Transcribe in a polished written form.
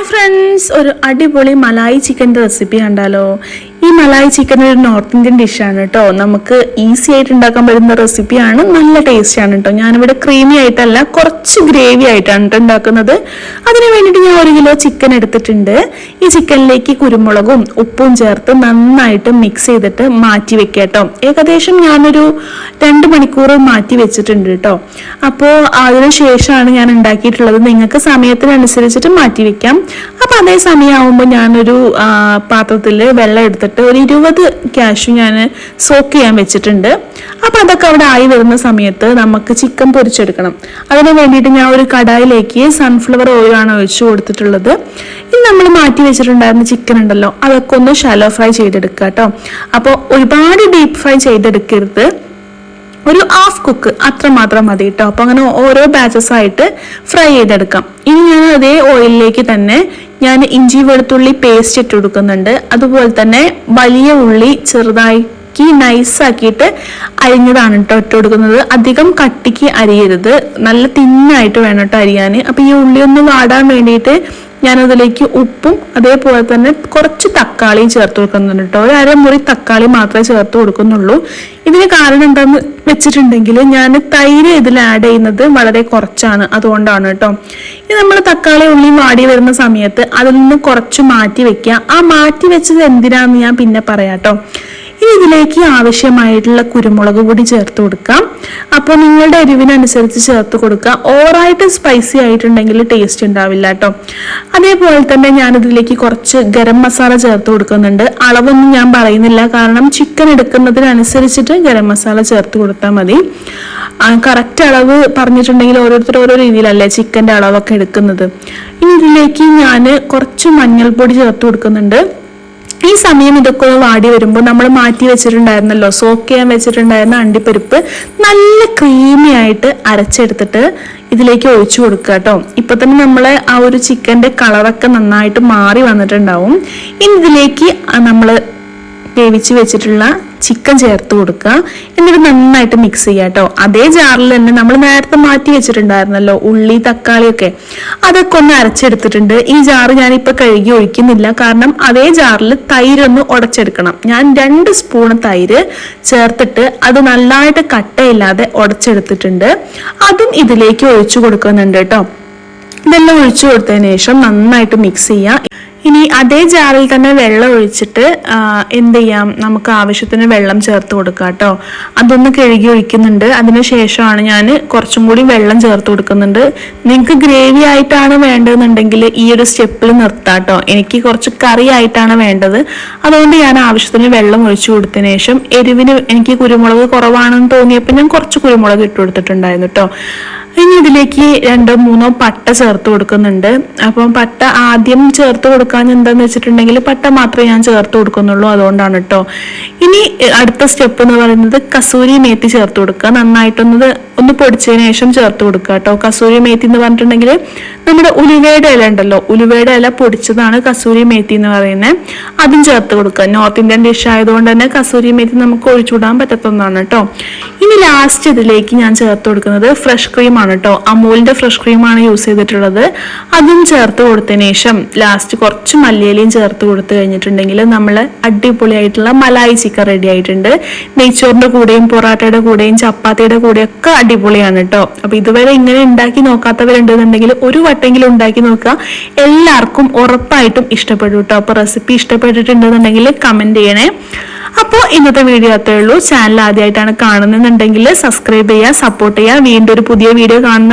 Friends, ഒരു അടിപൊളി മലായി ചിക്കൻ്റെ റെസിപ്പി കണ്ടാലോ. ഈ മലായി ചിക്കൻ ഒരു നോർത്ത് ഇന്ത്യൻ ഡിഷാണ് കേട്ടോ. നമുക്ക് ഈസി ആയിട്ട് ഉണ്ടാക്കാൻ പറ്റുന്ന റെസിപ്പിയാണ്. നല്ല ടേസ്റ്റ് ആണ് കേട്ടോ. ഞാനിവിടെ ക്രീമി ആയിട്ടല്ല, കുറച്ച് ഗ്രേവി ആയിട്ടാണ് കേട്ടോ ഉണ്ടാക്കുന്നത്. അതിന് വേണ്ടിയിട്ട് ഞാൻ 1 കിലോ ചിക്കൻ എടുത്തിട്ടുണ്ട്. ഈ ചിക്കനിലേക്ക് കുരുമുളകും ഉപ്പും ചേർത്ത് നന്നായിട്ട് മിക്സ് ചെയ്തിട്ട് മാറ്റി വെക്കാം കേട്ടോ. ഏകദേശം ഞാനൊരു 2 മണിക്കൂർ മാറ്റി വെച്ചിട്ടുണ്ട് കേട്ടോ. അപ്പോൾ അതിന് ശേഷമാണ് ഞാൻ ഉണ്ടാക്കിയിട്ടുള്ളത്. നിങ്ങൾക്ക് സമയത്തിനനുസരിച്ചിട്ട് മാറ്റി വെക്കാം. അപ്പൊ അതേ സമയമാകുമ്പോൾ ഞാനൊരു പാത്രത്തിൽ വെള്ളം എടുത്തിട്ട് ഒരു 20 കാഷ്യൂ ഞാൻ സോക്ക് ചെയ്യാൻ വെച്ചിട്ടുണ്ട്. അപ്പൊ അതൊക്കെ അവിടെ ആയി വരുന്ന സമയത്ത് നമുക്ക് ചിക്കൻ പൊരിച്ചെടുക്കണം. അതിന് വേണ്ടിയിട്ട് ഞാൻ ഒരു കടായിലേക്ക് സൺഫ്ലവർ ഓയിലാണ് ഒഴിച്ചു കൊടുത്തിട്ടുള്ളത്. ഇനി നമ്മൾ മാറ്റി വെച്ചിട്ടുണ്ടായിരുന്ന ചിക്കൻ ഉണ്ടല്ലോ, അതൊക്കെ ഒന്ന് ഷാലോ ഫ്രൈ ചെയ്തെടുക്കുക കേട്ടോ. അപ്പോൾ ഒരുപാട് ഡീപ്പ് ഫ്രൈ ചെയ്തെടുക്കരുത്, ഒരു ഹാഫ് കുക്ക് അത്രമാത്രം മതി കേട്ടോ. അപ്പൊ അങ്ങനെ ഓരോ ബാച്ചസ് ആയിട്ട് ഫ്രൈ ചെയ്തെടുക്കാം. ഇനി ഞാൻ അതേ ഓയിലിലേക്ക് തന്നെ ഞാൻ ഇഞ്ചി വെളുത്തുള്ളി പേസ്റ്റ് ഇട്ട് കൊടുക്കുന്നുണ്ട്. അതുപോലെ തന്നെ വലിയ ഉള്ളി ചെറുതാക്കി നൈസാക്കിയിട്ട് അരിഞ്ഞതാണ് കേട്ടോ ഇട്ട് കൊടുക്കുന്നത്. അധികം കട്ടിക്ക് അരിയരുത്, നല്ല തിന്നായിട്ട് വേണം കേട്ടോ അരിയാൻ. അപ്പൊ ഈ ഉള്ളി ഒന്ന് വാടാൻ വേണ്ടിയിട്ട് ഞാനതിലേക്ക് ഉപ്പും അതേപോലെ തന്നെ കുറച്ച് തക്കാളിയും ചേർത്ത് കൊടുക്കുന്നുണ്ട് കേട്ടോ. ഒരു അരമുറി തക്കാളി മാത്രമേ ചേർത്ത് കൊടുക്കുന്നുള്ളൂ. ഇതിന് കാരണം എന്താന്ന് വെച്ചിട്ടുണ്ടെങ്കിൽ ഞാൻ തൈര് ഇതിൽ ആഡ് ചെയ്യുന്നത് വളരെ കുറച്ചാണ്, അതുകൊണ്ടാണ് കേട്ടോ. ഇനി നമ്മൾ തക്കാളി ഉള്ളി വാടി വരുന്ന സമയത്ത് അതിൽ നിന്ന് കുറച്ച് മാറ്റി വെക്കുക. ആ മാറ്റി വെച്ചത് എന്തിനാന്ന് ഞാൻ പിന്നെ പറയാം കേട്ടോ. ഇനി ഇതിലേക്ക് ആവശ്യമായിട്ടുള്ള കുരുമുളക് പൊടി ചേർത്ത് കൊടുക്കാം. അപ്പോൾ നിങ്ങളുടെ എരിവിനനുസരിച്ച് ചേർത്ത് കൊടുക്കുക. ഓവറായിട്ട് സ്പൈസി ആയിട്ടുണ്ടെങ്കിൽ ടേസ്റ്റ് ഉണ്ടാവില്ല കേട്ടോ. അതേപോലെ തന്നെ ഞാനിതിലേക്ക് കുറച്ച് ഗരം മസാല ചേർത്ത് കൊടുക്കുന്നുണ്ട്. അളവൊന്നും ഞാൻ പറയുന്നില്ല, കാരണം ചിക്കൻ എടുക്കുന്നതിനനുസരിച്ചിട്ട് ഗരം മസാല ചേർത്ത് കൊടുത്താൽ മതി. കറക്റ്റ് അളവ് പറഞ്ഞിട്ടുണ്ടെങ്കിൽ ഓരോരുത്തർ ഓരോ രീതിയിലല്ലേ ചിക്കൻ്റെ അളവൊക്കെ എടുക്കുന്നത്. ഇനി ഇതിലേക്ക് ഞാൻ കുറച്ച് മഞ്ഞൾപ്പൊടി ചേർത്ത് കൊടുക്കുന്നുണ്ട്. ഈ സമയം ഇതൊക്കെ ഒന്ന് വാടി വരുമ്പോൾ നമ്മൾ മാറ്റി വെച്ചിട്ടുണ്ടായിരുന്നല്ലോ, സോക്ക് ചെയ്യാൻ വെച്ചിട്ടുണ്ടായിരുന്ന അണ്ടിപ്പരിപ്പ് നല്ല ക്രീമി ആയിട്ട് അരച്ചെടുത്തിട്ട് ഇതിലേക്ക് ഒഴിച്ചു കൊടുക്കുക കേട്ടോ. ഇപ്പൊ തന്നെ നമ്മളെ ആ ഒരു ചിക്കന്റെ കളറൊക്കെ നന്നായിട്ട് മാറി വന്നിട്ടുണ്ടാവും. ഇനി ഇതിലേക്ക് നമ്മൾ വേവിച്ച് വെച്ചിട്ടുള്ള ചിക്കൻ ചേർത്ത് കൊടുക്കുക. എന്നിട്ട് നന്നായിട്ട് മിക്സ് ചെയ്യുക കേട്ടോ. അതേ ജാറിൽ തന്നെ നമ്മൾ നേരത്തെ മാറ്റി വെച്ചിട്ടുണ്ടായിരുന്നല്ലോ ഉള്ളി തക്കാളിയൊക്കെ, അതൊക്കെ ഒന്ന് അരച്ചെടുത്തിട്ടുണ്ട്. ഈ ജാറ് ഞാനിപ്പോൾ കഴുകി ഒഴിക്കുന്നില്ല, കാരണം അതേ ജാറിൽ തൈരൊന്ന് ഉടച്ചെടുക്കണം. ഞാൻ 2 സ്പൂൺ തൈര് ചേർത്തിട്ട് അത് നന്നായിട്ട് കട്ടയില്ലാതെ ഉടച്ചെടുത്തിട്ടുണ്ട്. അതും ഇതിലേക്ക് ഒഴിച്ചു കൊടുക്കുന്നുണ്ട് കേട്ടോ. ഇതെല്ലാം ഒഴിച്ചു കൊടുത്തതിന് ശേഷം നന്നായിട്ട് മിക്സ് ചെയ്യാം. ഇനി അതേ ജാറിൽ തന്നെ വെള്ളം ഒഴിച്ചിട്ട് എന്ത് ചെയ്യാം, നമുക്ക് ആവശ്യത്തിന് വെള്ളം ചേർത്ത് കൊടുക്കാം കേട്ടോ. അതൊന്ന് കഴുകി ഒഴിക്കുന്നുണ്ട്. അതിനുശേഷമാണ് ഞാൻ കുറച്ചും കൂടി വെള്ളം ചേർത്ത് കൊടുക്കുന്നുണ്ട്. നിങ്ങൾക്ക് ഗ്രേവി ആയിട്ടാണ് വേണ്ടതെന്നുണ്ടെങ്കിൽ ഈ ഒരു സ്റ്റെപ്പിൽ നിർത്താം കേട്ടോ. എനിക്ക് കുറച്ച് കറി ആയിട്ടാണ് വേണ്ടത്, അതുകൊണ്ട് ഞാൻ ആവശ്യത്തിന് വെള്ളം ഒഴിച്ചു കൊടുത്തതിന് ശേഷം എരിവിന് എനിക്ക് കുരുമുളക് കുറവാണെന്ന് തോന്നിയപ്പോൾ ഞാൻ കുറച്ച് കുരുമുളക് ഇട്ട് കൊടുത്തിട്ടുണ്ടായിരുന്നു കേട്ടോ. ഇനി ഇതിലേക്ക് 2-3 പട്ട ചേർത്ത് കൊടുക്കുന്നുണ്ട്. അപ്പം പട്ട ആദ്യം ചേർത്ത് കൊടുക്കാൻ എന്താന്ന് വെച്ചിട്ടുണ്ടെങ്കിൽ പട്ട മാത്രമേ ഞാൻ ചേർത്ത് കൊടുക്കുന്നുള്ളൂ, അതുകൊണ്ടാണ് കേട്ടോ. ഇനി അടുത്ത സ്റ്റെപ്പ് എന്ന് പറയുന്നത് കസൂരി മേത്തി ചേർത്ത് കൊടുക്കുക. നന്നായിട്ടൊന്ന് പൊടിച്ചതിന് ശേഷം ചേർത്ത് കൊടുക്കുക കേട്ടോ. കസൂരി മേത്തി എന്ന് പറഞ്ഞിട്ടുണ്ടെങ്കിൽ നമ്മുടെ ഉലുവയുടെ ഇല ഉണ്ടല്ലോ, ഉലുവയുടെ ഇല പൊടിച്ചതാണ് കസൂരി മേത്തി എന്ന് പറയുന്നത്. അതും ചേർത്ത് കൊടുക്കുക. നോർത്ത് ഇന്ത്യൻ ഡിഷ് ആയതുകൊണ്ട് തന്നെ കസൂരി മേത്തി നമുക്ക് ഒഴിച്ചുവിടാൻ പറ്റത്തൊന്നാണ് കേട്ടോ. ഇനി ലാസ്റ്റ് ഇതിലേക്ക് ഞാൻ ചേർത്ത് കൊടുക്കുന്നത് ഫ്രഷ് ക്രീമാണ് കേട്ടോ. അമൂലിന്റെ ഫ്രഷ് ക്രീമാണ് യൂസ് ചെയ്തിട്ടുള്ളത്. അതും ചേർത്ത് കൊടുത്തതിന് ശേഷം ലാസ്റ്റ് കുറച്ച് മല്ലിയിലയും ചേർത്ത് കൊടുത്തു കഴിഞ്ഞിട്ടുണ്ടെങ്കിൽ നമ്മൾ അടിപൊളിയായിട്ടുള്ള മലായി ചിക്കൻ റെഡി ആയിട്ടുണ്ട്. നെയ്ച്ചോറിന്റെ കൂടെയും പൊറാട്ടയുടെ കൂടെയും ചപ്പാത്തിയുടെ കൂടെയും ഒക്കെ അടിപൊളിയാണ് കേട്ടോ. അപ്പൊ ഇതുവരെ ഇങ്ങനെ ഉണ്ടാക്കി നോക്കാത്തവരുണ്ടെന്നുണ്ടെങ്കിൽ ഒരു വട്ടെങ്കിലും ഉണ്ടാക്കി നോക്കുക. എല്ലാവർക്കും ഉറപ്പായിട്ടും ഇഷ്ടപ്പെടും കേട്ടോ. അപ്പൊ റെസിപ്പി ഇഷ്ടപ്പെട്ടിട്ടുണ്ടെന്നുണ്ടെങ്കിൽ കമന്റ് ചെയ്യണേ. അപ്പോൾ ഇന്നത്തെ വീഡിയോ അത്രേ ഉള്ളൂ. ചാനൽ ആദ്യമായിട്ടാണ് കാണുന്നുണ്ടെങ്കിൽ സബ്സ്ക്രൈബ് ചെയ്യുക, സപ്പോർട്ട് ചെയ്യുക. വീണ്ടും ഒരു പുതിയ വീഡിയോ കാണുന്ന